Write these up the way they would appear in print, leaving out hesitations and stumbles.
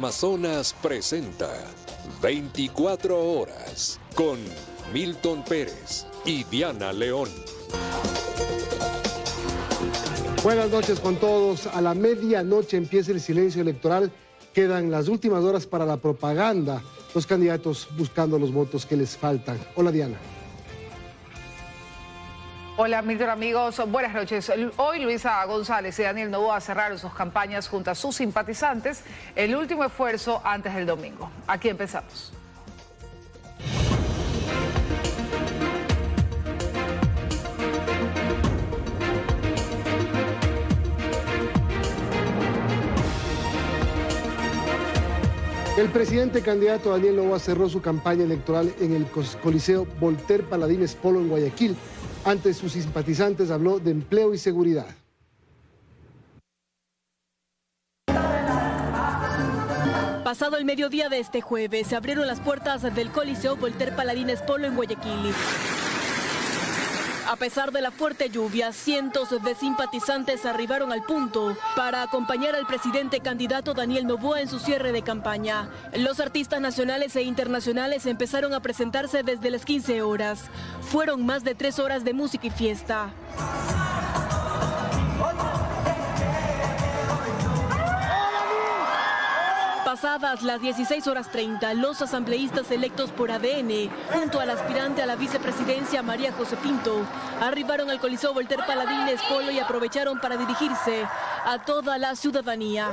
Teleamazonas presenta 24 horas con Milton Pérez y Diana León. Buenas noches con todos. A la medianoche empieza el silencio electoral. Quedan las últimas horas para la propaganda. Los candidatos buscando los votos que les faltan. Hola, Diana. Hola, Milton, amigos. Buenas noches. Hoy Luisa González y Daniel Noboa cerraron sus campañas junto a sus simpatizantes. El último esfuerzo antes del domingo. Aquí empezamos. El presidente candidato Daniel Noboa cerró su campaña electoral en el Coliseo Voltaire Paladines Polo en Guayaquil. Ante sus simpatizantes habló de empleo y seguridad. Pasado el mediodía de este jueves, se abrieron las puertas del Coliseo Voltaire Paladines Polo en Guayaquil. A pesar de la fuerte lluvia, cientos de simpatizantes arribaron al punto para acompañar al presidente candidato Daniel Noboa en su cierre de campaña. Los artistas nacionales e internacionales empezaron a presentarse desde las 15 horas. Fueron más de 3 horas de música y fiesta. Pasadas las 16:30, los asambleístas electos por ADN, junto al aspirante a la vicepresidencia María José Pinto, arribaron al Coliseo Voltaire Paladines Polo y aprovecharon para dirigirse a toda la ciudadanía.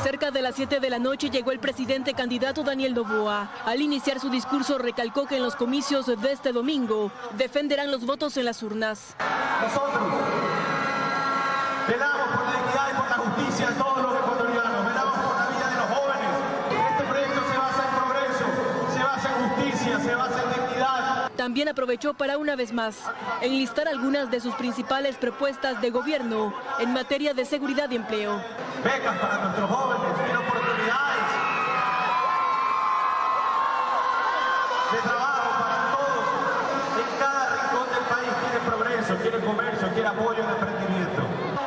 Cerca de las 7 de la noche llegó el presidente candidato Daniel Noboa. Al iniciar su discurso recalcó que en los comicios de este domingo defenderán los votos en las urnas. Nosotros velamos por la equidad y por la justicia de todos los ecuatorianos, velamos por la vida de los jóvenes. Este proyecto se basa en progreso, se basa en justicia, se basa en dignidad. También aprovechó para una vez más enlistar algunas de sus principales propuestas de gobierno en materia de seguridad y empleo. Becas para nuestros jóvenes, tienen oportunidades de trabajo para todos. En cada rincón del país quiere progreso, quiere comercio, quiere apoyo al emprendimiento.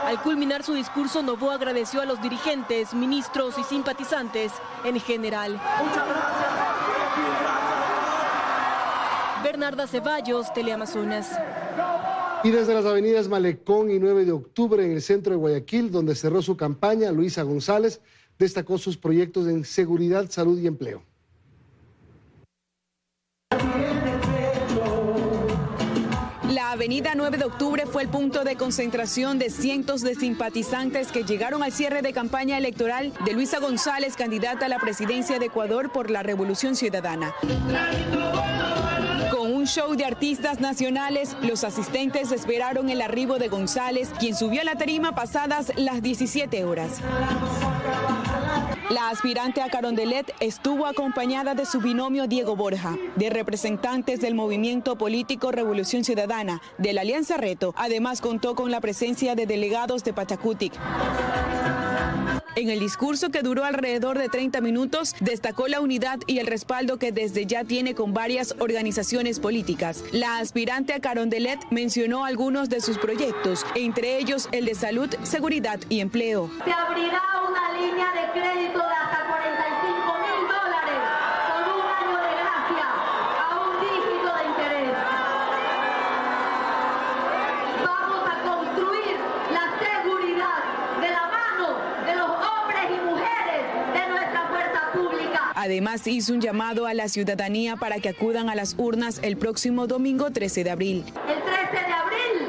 Al culminar su discurso, Noboa agradeció a los dirigentes, ministros y simpatizantes en general. Muchas gracias. Bernarda Ceballos, Teleamazonas. Y desde las avenidas Malecón y 9 de octubre en el centro de Guayaquil, donde cerró su campaña, Luisa González destacó sus proyectos en seguridad, salud y empleo. La avenida 9 de octubre fue el punto de concentración de cientos de simpatizantes que llegaron al cierre de campaña electoral de Luisa González, candidata a la presidencia de Ecuador por la Revolución Ciudadana. Con un show de artistas nacionales, los asistentes esperaron el arribo de González, quien subió a la tarima pasadas las 17 horas. La aspirante a Carondelet estuvo acompañada de su binomio Diego Borja, de representantes del movimiento político Revolución Ciudadana, de la Alianza Reto. Además contó con la presencia de delegados de Pachacutic. En el discurso, que duró alrededor de 30 minutos, destacó la unidad y el respaldo que desde ya tiene con varias organizaciones políticas. La aspirante a Carondelet mencionó algunos de sus proyectos, entre ellos el de salud, seguridad y empleo. Se abrirá una línea de crédito de hasta $45.000 con un año de gracia a un dígito de interés. Vamos a construir la seguridad de la mano de los hombres y mujeres de nuestra fuerza pública. Además, hizo un llamado a la ciudadanía para que acudan a las urnas el próximo domingo 13 de abril. El 13 de abril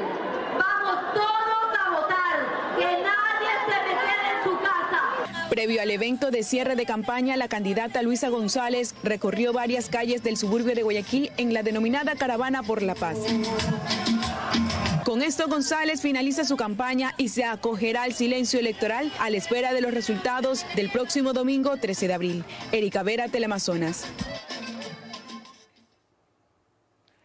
vamos todos a votar, que nadie se me quede en su casa. Previo al evento de cierre de campaña, la candidata Luisa González recorrió varias calles del suburbio de Guayaquil en la denominada Caravana por la Paz. Con esto, González finaliza su campaña y se acogerá al silencio electoral a la espera de los resultados del próximo domingo 13 de abril. Erika Vera, Teleamazonas.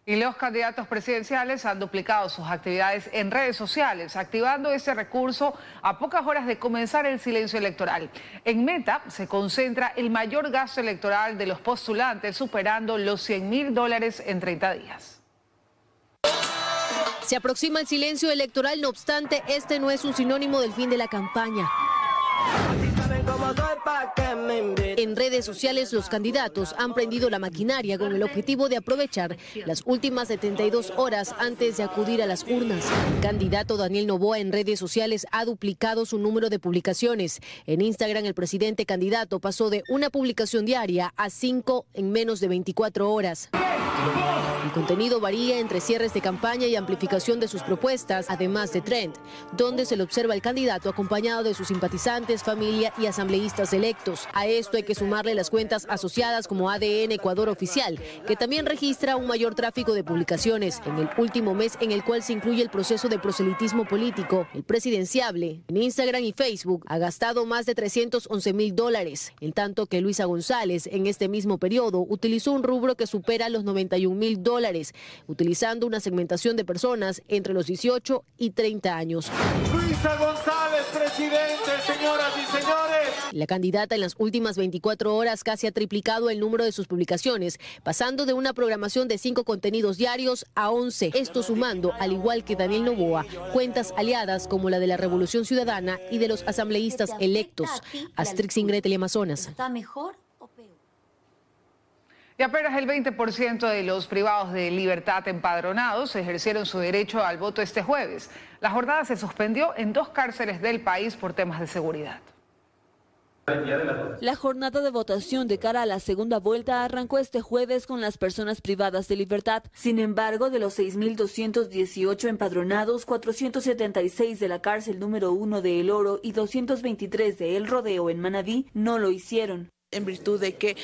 Y los candidatos presidenciales han duplicado sus actividades en redes sociales, activando ese recurso a pocas horas de comenzar el silencio electoral. En Meta se concentra el mayor gasto electoral de los postulantes, superando los $100.000 en 30 días. Se aproxima el silencio electoral, no obstante, este no es un sinónimo del fin de la campaña. En redes sociales, los candidatos han prendido la maquinaria con el objetivo de aprovechar las últimas 72 horas antes de acudir a las urnas. El candidato Daniel Noboa en redes sociales ha duplicado su número de publicaciones. En Instagram, el presidente candidato pasó de una publicación diaria a 5 en menos de 24 horas. El contenido varía entre cierres de campaña y amplificación de sus propuestas, además de trend, donde se le observa al candidato acompañado de sus simpatizantes, familia y asambleístas electos. A esto hay que sumarle las cuentas asociadas como ADN Ecuador Oficial, que también registra un mayor tráfico de publicaciones. En el último mes, en el cual se incluye el proceso de proselitismo político, el presidenciable, en Instagram y Facebook, ha gastado más de $311.000, en tanto que Luisa González, en este mismo periodo, utilizó un rubro que supera los $91.000, utilizando una segmentación de personas entre los 18 y 30 años. Luisa González, presidente, señoras y señores. La candidata en las últimas 24 horas casi ha triplicado el número de sus publicaciones, pasando de una programación de 5 contenidos diarios a 11. Esto sumando, al igual que Daniel Noboa, cuentas aliadas como la de la Revolución Ciudadana y de los asambleístas electos. Astrix Ingrid, Teleamazonas. ¿Está mejor o peor? Y apenas el 20% de los privados de libertad empadronados ejercieron su derecho al voto este jueves. La jornada se suspendió en 2 cárceles del país por temas de seguridad. La jornada de votación de cara a la segunda vuelta arrancó este jueves con las personas privadas de libertad. Sin embargo, de los 6.218 empadronados, 476 de la cárcel número 1 de El Oro y 223 de El Rodeo en Manabí no lo hicieron. En virtud de que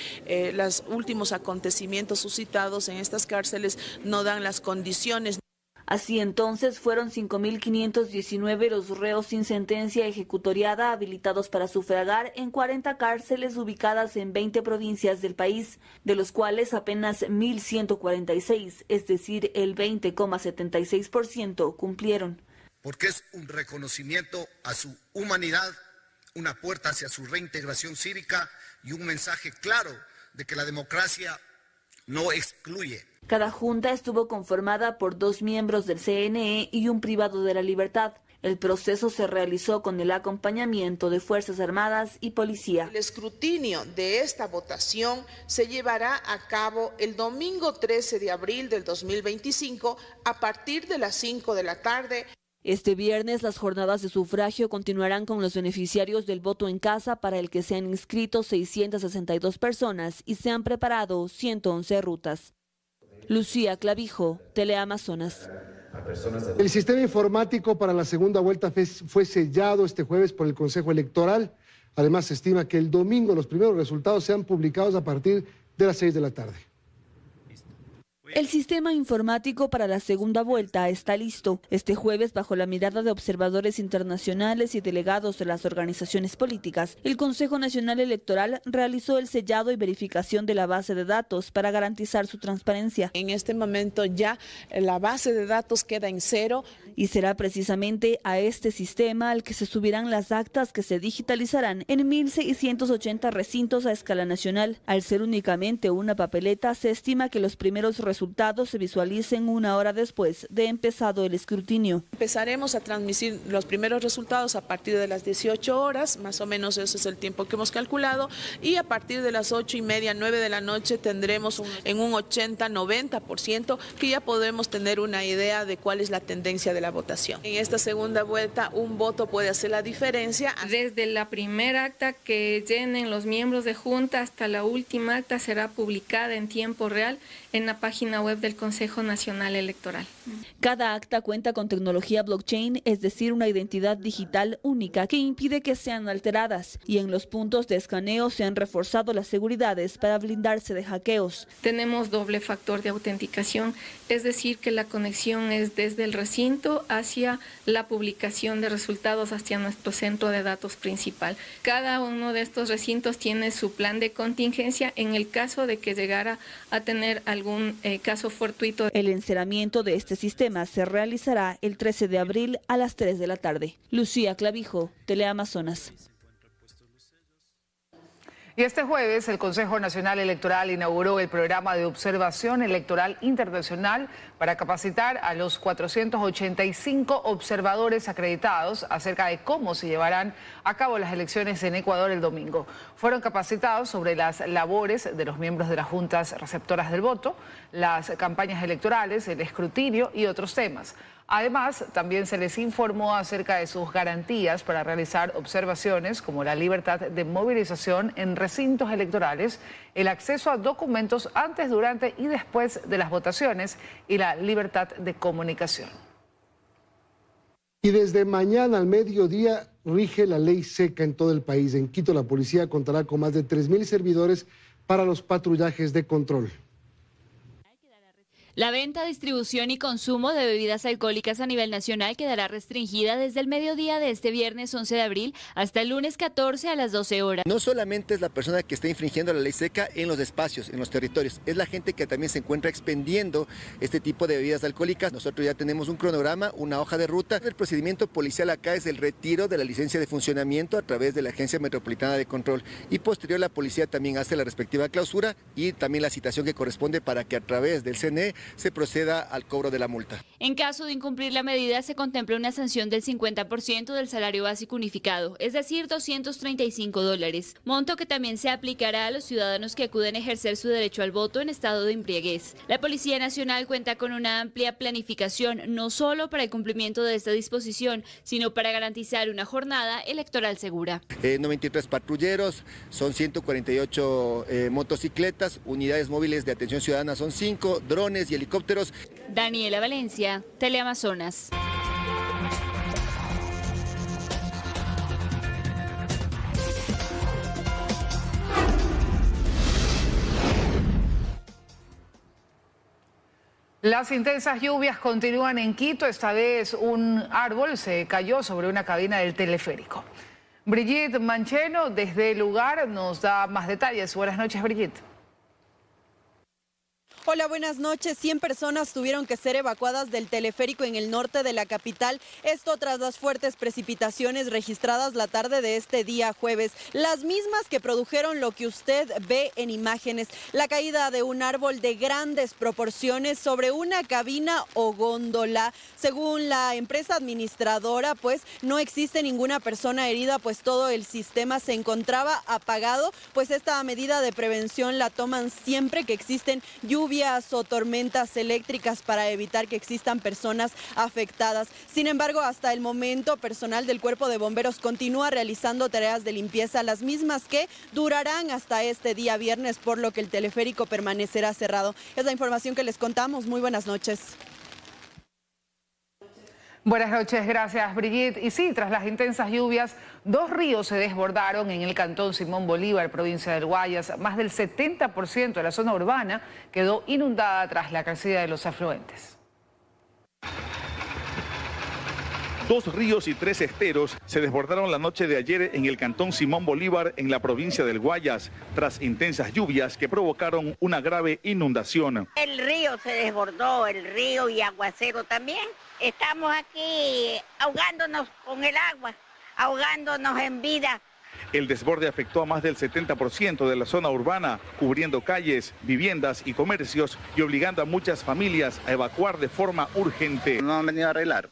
los últimos acontecimientos suscitados en estas cárceles no dan las condiciones. Así entonces fueron 5.519 los reos sin sentencia ejecutoriada habilitados para sufragar en 40 cárceles ubicadas en 20 provincias del país, de los cuales apenas 1.146, es decir, el 20,76% cumplieron. Porque es un reconocimiento a su humanidad, una puerta hacia su reintegración cívica y un mensaje claro de que la democracia no excluye. Cada junta estuvo conformada por 2 miembros del CNE y un privado de la libertad. El proceso se realizó con el acompañamiento de Fuerzas Armadas y Policía. El escrutinio de esta votación se llevará a cabo el domingo 13 de abril del 2025 a partir de las 5 de la tarde. Este viernes las jornadas de sufragio continuarán con los beneficiarios del voto en casa, para el que se han inscrito 662 personas y se han preparado 111 rutas. Lucía Clavijo, Teleamazonas. El sistema informático para la segunda vuelta fue sellado este jueves por el Consejo Electoral. Además, se estima que el domingo los primeros resultados sean publicados a partir de las 6 de la tarde. El sistema informático para la segunda vuelta está listo. Este jueves, bajo la mirada de observadores internacionales y delegados de las organizaciones políticas, el Consejo Nacional Electoral realizó el sellado y verificación de la base de datos para garantizar su transparencia. En este momento ya la base de datos queda en 0. Y será precisamente a este sistema al que se subirán las actas que se digitalizarán en 1.680 recintos a escala nacional. Al ser únicamente una papeleta, se estima que los primeros resultados se visualicen 1 hora después de empezado el escrutinio. Empezaremos a transmitir los primeros resultados a partir de las 18 horas, más o menos ese es el tiempo que hemos calculado, y a partir de las 8:30, 9 de la noche tendremos en un 80-90% que ya podemos tener una idea de cuál es la tendencia de la votación. En esta segunda vuelta un voto puede hacer la diferencia. Desde la primera acta que llenen los miembros de junta hasta la última acta será publicada en tiempo real en la página web del Consejo Nacional Electoral. Cada acta cuenta con tecnología blockchain, es decir, una identidad digital única que impide que sean alteradas, y en los puntos de escaneo se han reforzado las seguridades para blindarse de hackeos. Tenemos doble factor de autenticación, es decir, que la conexión es desde el recinto hacia la publicación de resultados hacia nuestro centro de datos principal. Cada uno de estos recintos tiene su plan de contingencia en el caso de que llegara a tener algún caso fortuito. El enceramiento de este sistema se realizará el 13 de abril a las 3 de la tarde. Lucía Clavijo, Teleamazonas. Y este jueves el Consejo Nacional Electoral inauguró el programa de observación electoral internacional para capacitar a los 485 observadores acreditados acerca de cómo se llevarán a cabo las elecciones en Ecuador el domingo. Fueron capacitados sobre las labores de los miembros de las juntas receptoras del voto, las campañas electorales, el escrutinio y otros temas. Además, también se les informó acerca de sus garantías para realizar observaciones como la libertad de movilización en recintos electorales, el acceso a documentos antes, durante y después de las votaciones y la libertad de comunicación. Y desde mañana al mediodía rige la ley seca en todo el país. En Quito la policía contará con más de 3.000 servidores para los patrullajes de control. La venta, distribución y consumo de bebidas alcohólicas a nivel nacional quedará restringida desde el mediodía de este viernes 11 de abril hasta el lunes 14 a las 12 horas. No solamente es la persona que está infringiendo la ley seca en los espacios, en los territorios, es la gente que también se encuentra expendiendo este tipo de bebidas alcohólicas. Nosotros ya tenemos un cronograma, una hoja de ruta. El procedimiento policial acá es el retiro de la licencia de funcionamiento a través de la Agencia Metropolitana de Control y posterior la policía también hace la respectiva clausura y también la citación que corresponde para que a través del CNE se proceda al cobro de la multa. En caso de incumplir la medida, se contempla una sanción del 50% del salario básico unificado, es decir, $235, monto que también se aplicará a los ciudadanos que acuden a ejercer su derecho al voto en estado de embriaguez. La Policía Nacional cuenta con una amplia planificación, no solo para el cumplimiento de esta disposición, sino para garantizar una jornada electoral segura. 93 patrulleros, son 148 motocicletas, unidades móviles de atención ciudadana son 5, drones y helicópteros. Daniela Valencia, Teleamazonas. Las intensas lluvias continúan en Quito. Esta vez un árbol se cayó sobre una cabina del teleférico. Brigitte Mancheno desde el lugar nos da más detalles. Buenas noches, Brigitte. Hola, buenas noches. 100 personas tuvieron que ser evacuadas del teleférico en el norte de la capital. Esto tras las fuertes precipitaciones registradas la tarde de este día jueves. Las mismas que produjeron lo que usted ve en imágenes. La caída de un árbol de grandes proporciones sobre una cabina o góndola. Según la empresa administradora, pues no existe ninguna persona herida, pues todo el sistema se encontraba apagado. Pues esta medida de prevención la toman siempre que existen lluvias o tormentas eléctricas para evitar que existan personas afectadas. Sin embargo, hasta el momento, personal del Cuerpo de Bomberos continúa realizando tareas de limpieza, las mismas que durarán hasta este día viernes, por lo que el teleférico permanecerá cerrado. Es la información que les contamos. Muy buenas noches. Buenas noches, gracias Brigitte. Y sí, tras las intensas lluvias, 2 ríos se desbordaron en el cantón Simón Bolívar, provincia del Guayas. Más del 70% de la zona urbana quedó inundada tras la crecida de los afluentes. 2 ríos y 3 esteros se desbordaron la noche de ayer en el cantón Simón Bolívar, en la provincia del Guayas, tras intensas lluvias que provocaron una grave inundación. El río se desbordó, el río y aguacero también. Estamos aquí ahogándonos con el agua, ahogándonos en vida. El desborde afectó a más del 70% de la zona urbana, cubriendo calles, viviendas y comercios y obligando a muchas familias a evacuar de forma urgente. No han venido a arreglar.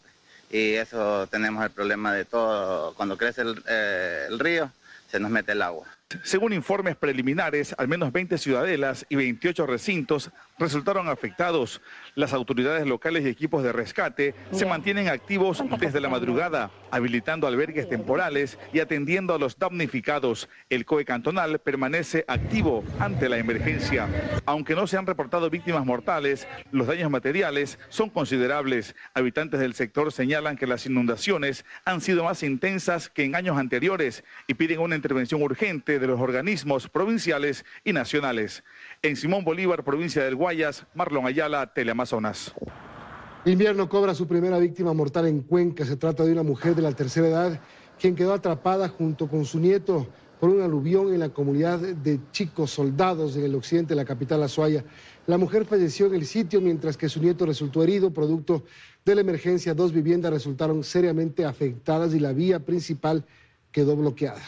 Y eso tenemos el problema de todo, cuando crece el río, se nos mete el agua. Según informes preliminares, al menos 20 ciudadelas y 28 recintos resultaron afectados. Las autoridades locales y equipos de rescate se mantienen activos desde la madrugada, habilitando albergues temporales y atendiendo a los damnificados. El COE cantonal permanece activo ante la emergencia. Aunque no se han reportado víctimas mortales, los daños materiales son considerables. Habitantes del sector señalan que las inundaciones han sido más intensas que en años anteriores y piden una intervención urgente de los organismos provinciales y nacionales. En Simón Bolívar, provincia del Guayas, Marlon Ayala, Teleamazonas. Invierno cobra su primera víctima mortal en Cuenca. Se trata de una mujer de la tercera edad, quien quedó atrapada junto con su nieto por un aluvión en la comunidad de Chicos Soldados, en el occidente de la capital Azuaya. La mujer falleció en el sitio, mientras que su nieto resultó herido. Producto de la emergencia, 2 viviendas resultaron seriamente afectadas y la vía principal quedó bloqueada.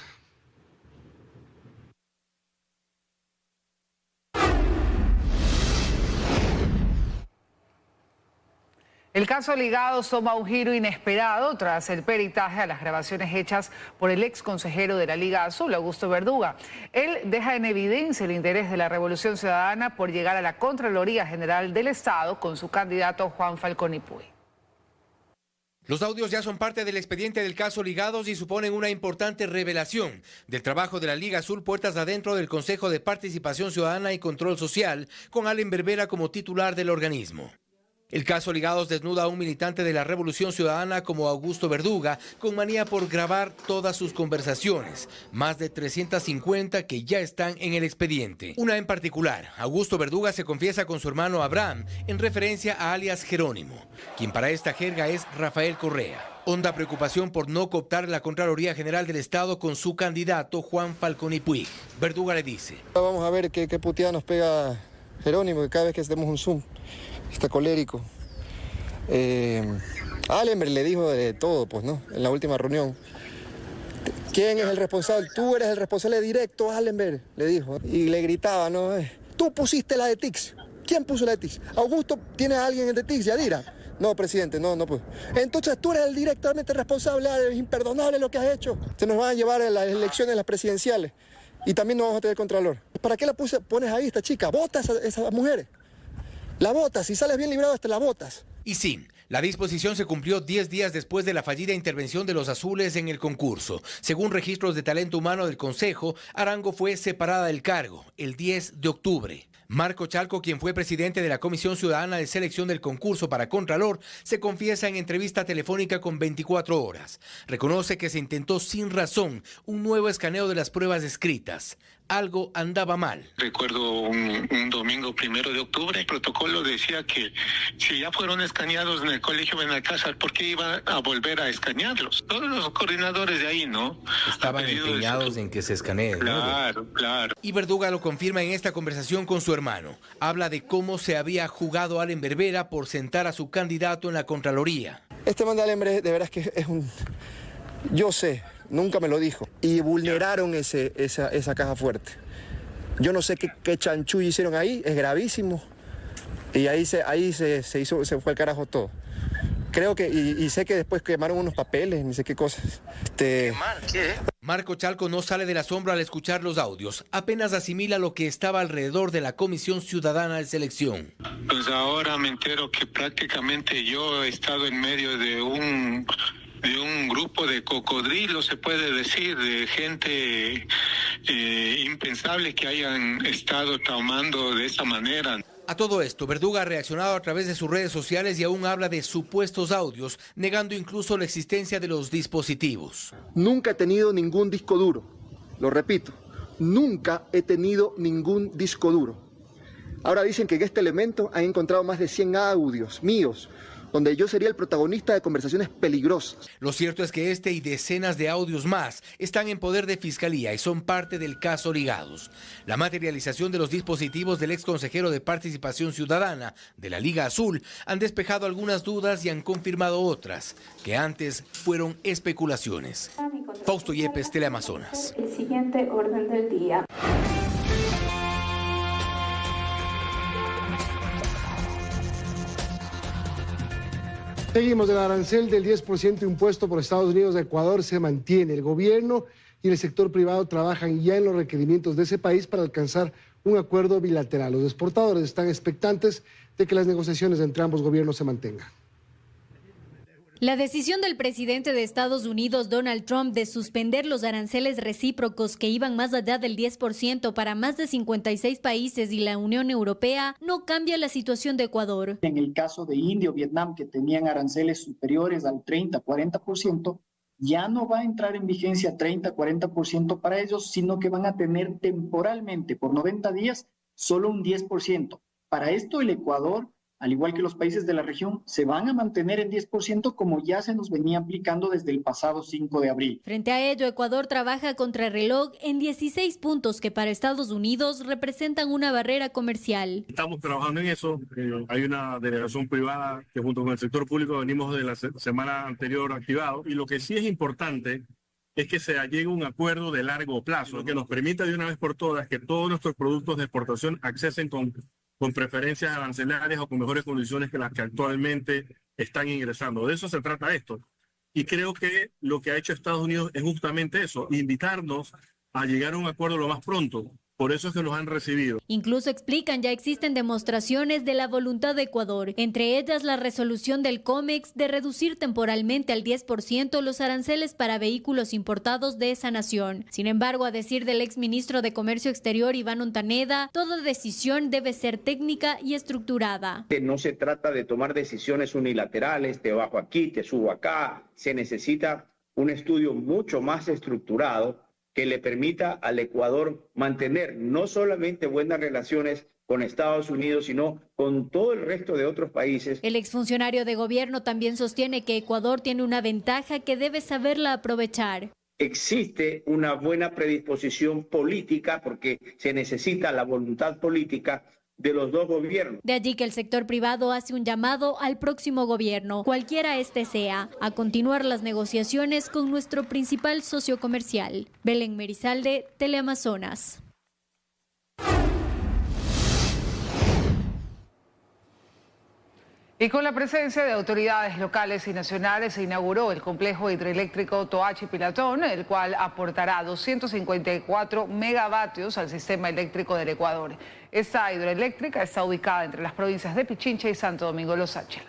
El caso Ligados toma un giro inesperado tras el peritaje a las grabaciones hechas por el ex consejero de la Liga Azul, Augusto Verduga. Él deja en evidencia el interés de la Revolución Ciudadana por llegar a la Contraloría General del Estado con su candidato Juan Falcón Ypuy. Los audios ya son parte del expediente del caso Ligados y suponen una importante revelación del trabajo de la Liga Azul puertas adentro del Consejo de Participación Ciudadana y Control Social, con Allen Berbera como titular del organismo. El caso Ligados desnuda a un militante de la Revolución Ciudadana como Augusto Verduga, con manía por grabar todas sus conversaciones, más de 350 que ya están en el expediente. Una en particular, Augusto Verduga se confiesa con su hermano Abraham en referencia a alias Jerónimo, quien para esta jerga es Rafael Correa. Honda preocupación por no cooptar la Contraloría General del Estado con su candidato Juan Falcón Ypuy. Verduga le dice: vamos a ver qué puteada nos pega Jerónimo, que cada vez que hacemos un Zoom está colérico. Allenberg le dijo de todo, pues, ¿no? En la última reunión. ¿Quién es el responsable? Tú eres el responsable directo, Allenberg, le dijo. Y le gritaba, ¿no? Tú pusiste la de TICS. ¿Quién puso la de TICS? ¿Augusto tiene a alguien de TICS, Yadira? No, presidente, no pues. Entonces tú eres el directamente responsable, es imperdonable lo que has hecho. Se nos van a llevar a las elecciones, las presidenciales. Y también no vamos a tener contralor. ¿Para qué la pones ahí, esta chica? Vota a esas mujeres. La votas, si sales bien librado, hasta la votas. Y sí, la disposición se cumplió 10 días después de la fallida intervención de los azules en el concurso. Según registros de talento humano del Consejo, Arango fue separada del cargo el 10 de octubre. Marco Chalco, quien fue presidente de la Comisión Ciudadana de Selección del concurso para Contralor, se confiesa en entrevista telefónica con 24 horas. Reconoce que se intentó sin razón un nuevo escaneo de las pruebas escritas. Algo andaba mal. Recuerdo un domingo 1 de octubre, el protocolo decía que si ya fueron escaneados en el Colegio Benalcázar, ¿por qué iba a volver a escanearlos? Todos los coordinadores de ahí, ¿no? Estaban empeñados en que se escaneen. Claro, ¿no? Claro. Y Verduga lo confirma en esta conversación con su hermano. Habla de cómo se había jugado Allen Berbera por sentar a su candidato en la Contraloría. Este man de Allen Berbera, de veras que es un... Yo sé, nunca me lo dijo. Y vulneraron esa caja fuerte. Yo no sé qué chanchullo hicieron ahí, es gravísimo. Y ahí se fue al carajo todo. Creo que, y sé que después quemaron unos papeles, ni sé qué cosas. ¿Qué mal? ¿Qué? Marco Chalco no sale del asombro al escuchar los audios. Apenas asimila lo que estaba alrededor de la Comisión Ciudadana de Selección. Pues ahora me entero que prácticamente yo he estado en medio de un grupo de cocodrilos, se puede decir, de gente impensable que hayan estado tomando de esa manera. A todo esto, Verduga ha reaccionado a través de sus redes sociales y aún habla de supuestos audios, negando incluso la existencia de los dispositivos. Nunca he tenido ningún disco duro, lo repito, nunca he tenido ningún disco duro. Ahora dicen que en este elemento han encontrado más de 100 audios míos, donde yo sería el protagonista de conversaciones peligrosas. Lo cierto es que este y decenas de audios más están en poder de Fiscalía y son parte del caso Ligados. La materialización de los dispositivos del ex consejero de Participación Ciudadana de la Liga Azul han despejado algunas dudas y han confirmado otras, que antes fueron especulaciones. Fausto Yepes, Teleamazonas. El siguiente orden del día. Seguimos. El arancel del 10% impuesto por Estados Unidos a Ecuador se mantiene. El gobierno y el sector privado trabajan ya en los requerimientos de ese país para alcanzar un acuerdo bilateral. Los exportadores están expectantes de que las negociaciones entre ambos gobiernos se mantengan. La decisión del presidente de Estados Unidos, Donald Trump, de suspender los aranceles recíprocos que iban más allá del 10% para más de 56 países y la Unión Europea no cambia la situación de Ecuador. En el caso de India o Vietnam, que tenían aranceles superiores al 30-40%, ya no va a entrar en vigencia 30-40% para ellos, sino que van a tener temporalmente, por 90 días, solo un 10%. Para esto el Ecuador, al igual que los países de la región, se van a mantener en 10% como ya se nos venía aplicando desde el pasado 5 de abril. Frente a ello, Ecuador trabaja contra reloj en 16 puntos que para Estados Unidos representan una barrera comercial. Estamos trabajando en eso. Hay una delegación privada que junto con el sector público venimos de la semana anterior activado. Y lo que sí es importante es que se llegue a un acuerdo de largo plazo que nos permita de una vez por todas que todos nuestros productos de exportación accesen con preferencias arancelarias o con mejores condiciones que las que actualmente están ingresando. De eso se trata esto. Y creo que lo que ha hecho Estados Unidos es justamente eso, invitarnos a llegar a un acuerdo lo más pronto. Por eso es que nos han recibido. Incluso explican, ya existen demostraciones de la voluntad de Ecuador, entre ellas la resolución del COMEX de reducir temporalmente al 10% los aranceles para vehículos importados de esa nación. Sin embargo, a decir del exministro de Comercio Exterior, Iván Ontaneda, toda decisión debe ser técnica y estructurada. No se trata de tomar decisiones unilaterales, te bajo aquí, te subo acá. Se necesita un estudio mucho más estructurado que le permita al Ecuador mantener no solamente buenas relaciones con Estados Unidos, sino con todo el resto de otros países. El exfuncionario de gobierno también sostiene que Ecuador tiene una ventaja que debe saberla aprovechar. Existe una buena predisposición política porque se necesita la voluntad política de los dos gobiernos. De allí que el sector privado hace un llamado al próximo gobierno, cualquiera este sea, a continuar las negociaciones con nuestro principal socio comercial. Belén Merizalde, Teleamazonas. Y con la presencia de autoridades locales y nacionales se inauguró el complejo hidroeléctrico Toachi-Pilatón, el cual aportará 254 megavatios al sistema eléctrico del Ecuador. Esta hidroeléctrica está ubicada entre las provincias de Pichincha y Santo Domingo Los Áchilas.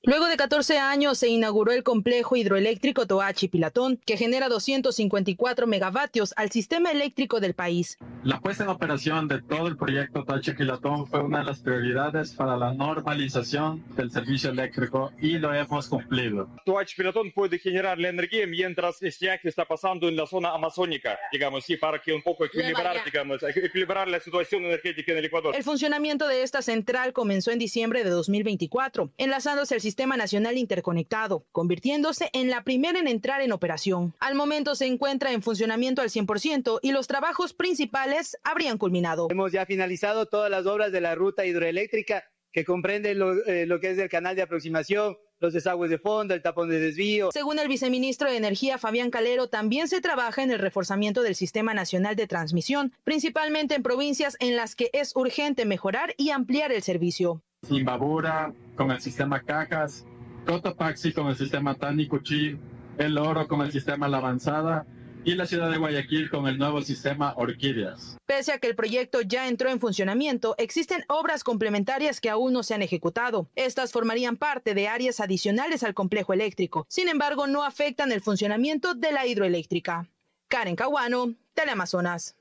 Luego de 14 años se inauguró el complejo hidroeléctrico Toachi-Pilatón, que genera 254 megavatios al sistema eléctrico del país. La puesta en operación de todo el proyecto Toachi-Pilatón fue una de las prioridades para la normalización del servicio eléctrico y lo hemos cumplido. Toachi-Pilatón puede generar la energía mientras que está pasando en la zona amazónica, digamos, sí, para que un poco equilibrar la situación energética en el Ecuador. El funcionamiento de esta central comenzó en diciembre de 2024, enlazándose al Sistema Nacional Interconectado, convirtiéndose en la primera en entrar en operación. Al momento se encuentra en funcionamiento al 100% y los trabajos principales habrían culminado. Hemos ya finalizado todas las obras de la ruta hidroeléctrica que comprende lo que es el canal de aproximación, los desagües de fondo, el tapón de desvío. Según el viceministro de Energía, Fabián Calero, también se trabaja en el reforzamiento del Sistema Nacional de Transmisión, principalmente en provincias en las que es urgente mejorar y ampliar el servicio. Imbabura con el sistema Cajas, Cotopaxi con el sistema Tanicuchi, El Oro con el sistema La Avanzada y la ciudad de Guayaquil con el nuevo sistema Orquídeas. Pese a que el proyecto ya entró en funcionamiento, existen obras complementarias que aún no se han ejecutado. Estas formarían parte de áreas adicionales al complejo eléctrico. Sin embargo, no afectan el funcionamiento de la hidroeléctrica. Karen Caguano, Teleamazonas.